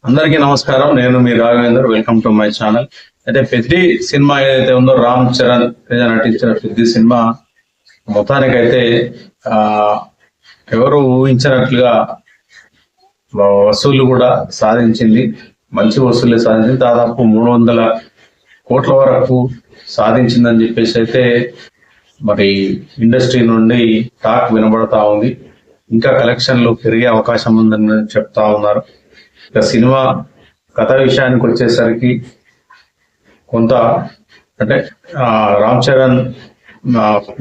అందరికీ నమస్కారం. నేను మీ Raghavender. Welcome to my channel. అయితే పెద్ది సినిమా ఏదైతే ఉందో రామ్ చరణ్ నటించిన పెద్ది సినిమా మొత్తానికైతే ఆ ఎవరు ఊహించినట్లుగా వసూళ్లు కూడా సాధించింది. మంచి వసూళ్లు సాధించింది. దాదాపు 300 కోట్ల వరకు సాధించిందని చెప్పేసి అయితే మరి ఇండస్ట్రీ నుండి టాక్ వినబడతా ఉంది. ఇంకా కలెక్షన్లు పెరిగే అవకాశం ఉందని చెప్తా ఉన్నారు. ఇక సినిమా కథ విషయానికి వచ్చేసరికి కొంత అంటే రామ్ చరణ్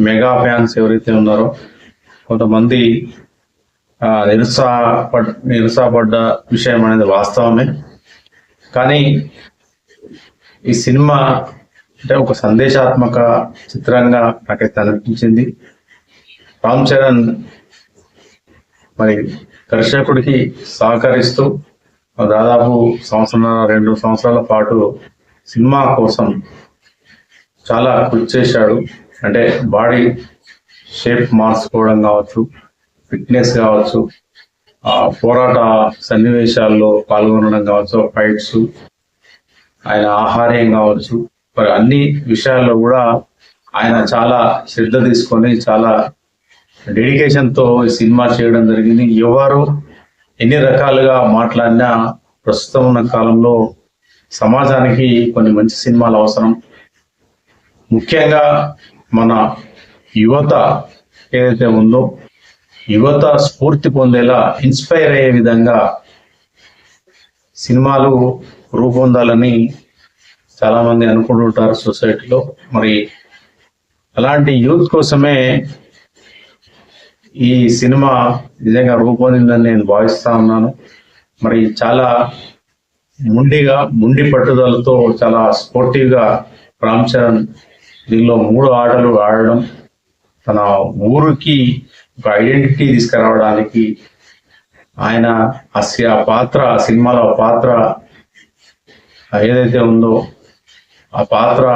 మెగా ఫ్యాన్స్ ఎవరైతే ఉన్నారో కొంతమంది నిరుత్సాహపడ్డ విషయం అనేది వాస్తవమే. కానీ ఈ సినిమా అంటే ఒక సందేశాత్మక చిత్రంగా నాకైతే అనిపించింది. రామ్ చరణ్ మరి దర్శకుడికి సహకరిస్తూ దాదాపు 2 సంవత్సరాల పాటు సినిమా కోసం చాలా కృషి చేశాడు. అంటే బాడీ షేప్ మార్చుకోవడం కావచ్చు, ఫిట్నెస్ కావచ్చు, పోరాట సన్నివేశాల్లో పాల్గొనడం కావచ్చు, ఫైట్స్, ఆయన ఆహార్యం కావచ్చు, మరి అన్ని విషయాల్లో కూడా ఆయన చాలా శ్రద్ధ తీసుకొని చాలా డెడికేషన్తో ఈ సినిమా చేయడం జరిగింది. ఎవరు ఎన్ని రకాలుగా మాట్లాడినా ప్రస్తుతం ఉన్న కాలంలో సమాజానికి కొన్ని మంచి సినిమాలు అవసరం. ముఖ్యంగా మన యువత ఏదైతే ఉందో యువత స్ఫూర్తి పొందేలా ఇన్స్పైర్ అయ్యే విధంగా సినిమాలు రూపొందాలని చాలా మంది అనుకుంటుంటారు సొసైటీలో. మరి అలాంటి యూత్ కోసమే ఈ సినిమా నిజంగా రూపొందిందని నేను భావిస్తా ఉన్నాను. మరి చాలా మొండి పట్టుదలతో చాలా స్పోర్టివ్గా రామ్ చరణ్ దీనిలో 3 ఆటలు ఆడడం, తన ఊరికి ఒక ఐడెంటిటీ తీసుకురావడానికి ఆయన ఆ పాత్ర సినిమాలో పాత్ర ఏదైతే ఉందో ఆ పాత్ర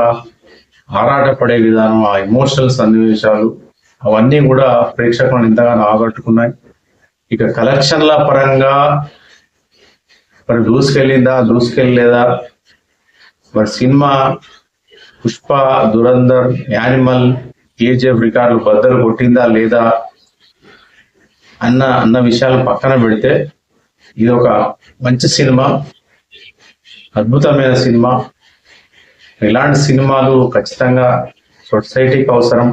ఆరాటపడే విధానం, ఆ ఎమోషనల్ సన్నివేశాలు అవన్నీ కూడా ప్రేక్షకులను ఎంతగానో ఆకట్టుకున్నాయి. ఇక కలెక్షన్ల పరంగా మరి దూసుకెళ్ళలేదా, మరి cinema Pushpa, Dhurandhar, animal, KGF రికార్డులు బద్దలు కొట్టిందా లేదా అన్న విషయాలు పక్కన పెడితే ఇది ఒక మంచి సినిమా, అద్భుతమైన సినిమా. ఇలాంటి సినిమాలు ఖచ్చితంగా సొసైటీకి అవసరం,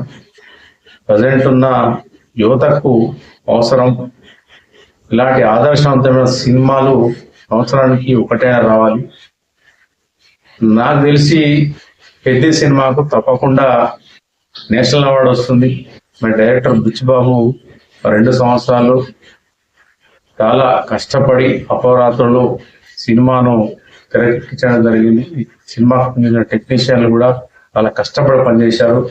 ప్రజెంట్ ఉన్న యువతకు అవసరం. ఇలాంటి ఆదర్శవంతమైన సినిమాలు సంవత్సరానికి ఒకటైనా రావాలి. నాకు తెలిసి పెద్ద సినిమాకు తప్పకుండా నేషనల్ అవార్డు వస్తుంది. మరి డైరెక్టర్ బుచ్చిబాబు 2 సంవత్సరాలు చాలా కష్టపడి అపరాత్రులు సినిమాను తెరకెక్కించడం జరిగింది. సినిమా టెక్నీషియన్లు కూడా చాలా కష్టపడి పనిచేశారు.